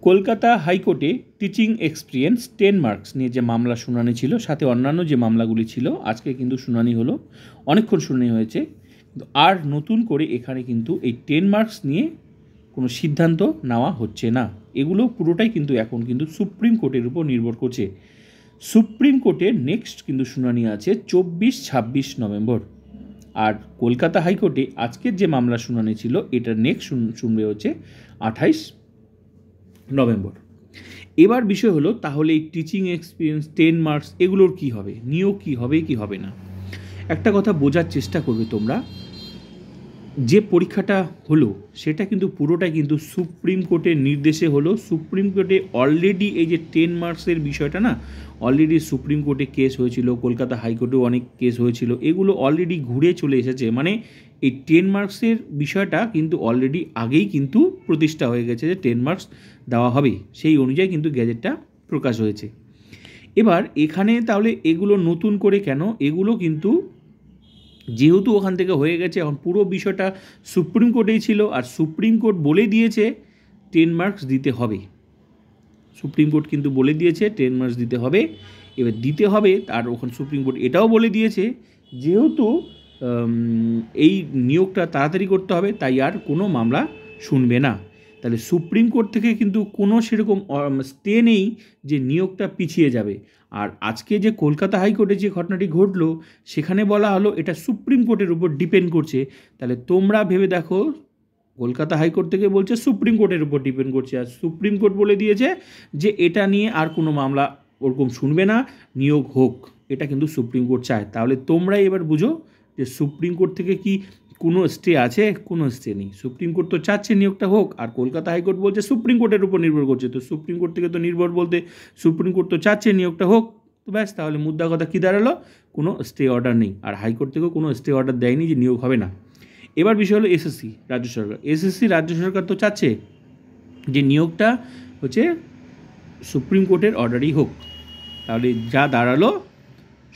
কলকাতা হাইকোর্টে teaching experience 10 marks নিয়ে যে মামলা শুনানি ছিল, সাথে অন্যান্য যে মামলাগুলি ছিল, আজকে কিন্তু শুনানি হলো, অনেকক্ষণ শুনানি হয়েছে। আর নতুন করে এখানে কিন্তু এই 10 মার্কস নিয়ে কোনো সিদ্ধান্ত নেওয়া হচ্ছে না। এগুলো পুরোটাই কিন্তু এখন কিন্তু সুপ্রিম কোর্টের উপর নির্ভর করছে। সুপ্রিম কোর্টের নেক্সট কিন্তু শুনানি আছে 24-26 নভেম্বর। আর কলকাতা হাইকোর্টে আজকের যে মামলা শুনানি ছিল, এটার নেক্সট শুনবে হচ্ছে 28 নভেম্বর। এবার বিষয় হলো, তাহলে এই টিচিং এক্সপিরিয়েন্স 10 মার্কস এগুলোর কি হবে, নিয়োগ কি হবে কি হবে না। একটা কথা বোঝার চেষ্টা করবে তোমরা, যে পরীক্ষাটা হলো সেটা কিন্তু পুরোটাই কিন্তু সুপ্রিম কোর্টের নির্দেশে হলো। সুপ্রিম কোর্টে অলরেডি এই যে 10 মার্কসের বিষয়টা না, অলরেডি সুপ্রিম কোর্টে কেস হয়েছিল, কলকাতা হাইকোর্টেও অনেক কেস হয়েছিল, এগুলো অলরেডি ঘুরে চলে এসেছে। মানে এই 10 মার্কসের বিষয়টা কিন্তু অলরেডি আগেই কিন্তু প্রতিষ্ঠা হয়ে গেছে যে 10 মার্কস দেওয়া হবে, সেই অনুযায়ী কিন্তু গ্যাজেটটা প্রকাশ হয়েছে। এবার এখানে তাহলে এগুলো নতুন করে কেন, এগুলো কিন্তু যেহেতু ওখান থেকে হয়ে গেছে, এখন পুরো বিষয়টা সুপ্রিম কোর্টেই ছিল, আর সুপ্রিম কোর্ট বলে দিয়েছে 10 মার্কস দিতে হবে। সুপ্রিম কোর্ট কিন্তু বলে দিয়েছে 10 মার্কস দিতে হবে। এবার দিতে হবে, আর ওখানে সুপ্রিম কোর্ট এটাও বলে দিয়েছে যেহেতু এই নিয়োগটা তাড়াতাড়ি করতে হবে, তাই আর কোনো মামলা শুনবে না। তাহলে সুপ্রিম কোর্ট থেকে কিন্তু কোনো সেরকম স্টে নেই যে নিয়োগটা পিছিয়ে যাবে। আর আজকে যে কলকাতা হাইকোর্টে যে ঘটনাটি ঘটলো, সেখানে বলা হলো এটা সুপ্রিম কোর্টের উপর ডিপেন্ড করছে। তাহলে তোমরা ভেবে দেখো, কলকাতা হাইকোর্ট থেকে বলছে সুপ্রিম কোর্টের উপর ডিপেন্ড করছে, আর সুপ্রিম কোর্ট বলে দিয়েছে যে এটা নিয়ে আর কোনো মামলা ওরকম শুনবে না, নিয়োগ হোক, এটা কিন্তু সুপ্রিম কোর্ট চায়। তাহলে তোমরাই এবার বুঝো যে সুপ্রিম কোর্ট থেকে কি কোনো স্টে আছে? কোনো স্টে নেই। সুপ্রিম কোর্ট তো চাচ্ছে নিয়োগটা হোক, আর কলকাতা হাইকোর্ট বলছে সুপ্রিম কোর্টের উপর নির্ভর করছে। তো সুপ্রিম কোর্ট থেকে তো নির্ভর বলতে সুপ্রিম কোর্ট তো চাচ্ছে নিয়োগটা হোক, তো ব্যাস, তাহলে মুদ্রা কথা কী দাঁড়ালো? কোনো স্টে অর্ডার নেই, আর হাইকোর্ট থেকেও কোনো স্টে অর্ডার দেয়নি যে নিয়োগ হবে না। এবার বিষয় হলো এসএসসি রাজ্য সরকার। এসএসসি রাজ্য সরকার তো চাচ্ছে যে নিয়োগটা হচ্ছে সুপ্রিম কোর্টের অর্ডারই হোক। তাহলে যা দাঁড়ালো,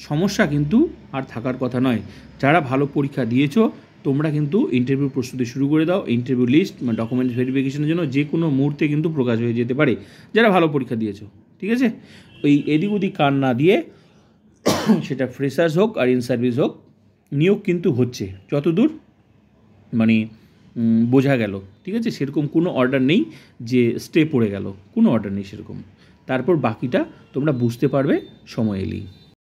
সমস্যা কিন্তু আর থাকার কথা নয়। যারা ভালো পরীক্ষা দিয়েছো, তোমরা কিন্তু ইন্টারভিউ প্রস্তুতি শুরু করে দাও। ইন্টারভিউ লিস্ট বা ডকুমেন্টস ভেরিফিকেশনের জন্য যে কোনো মুহূর্তে কিন্তু প্রকাশ হয়ে যেতে পারে, যারা ভালো পরীক্ষা দিয়েছো। ঠিক আছে, ওই এদিক ওদিক কান না দিয়ে, সেটা ফ্রেশার্স হোক আর ইন সার্ভিস হোক, নিয়োগ কিন্তু হচ্ছে যতদূর মানে বোঝা গেল। ঠিক আছে, সেরকম কোনো অর্ডার নেই যে স্টে পড়ে গেল, কোনো অর্ডার নেই সেরকম। তারপর বাকিটা তোমরা বুঝতে পারবে সময় এলেই।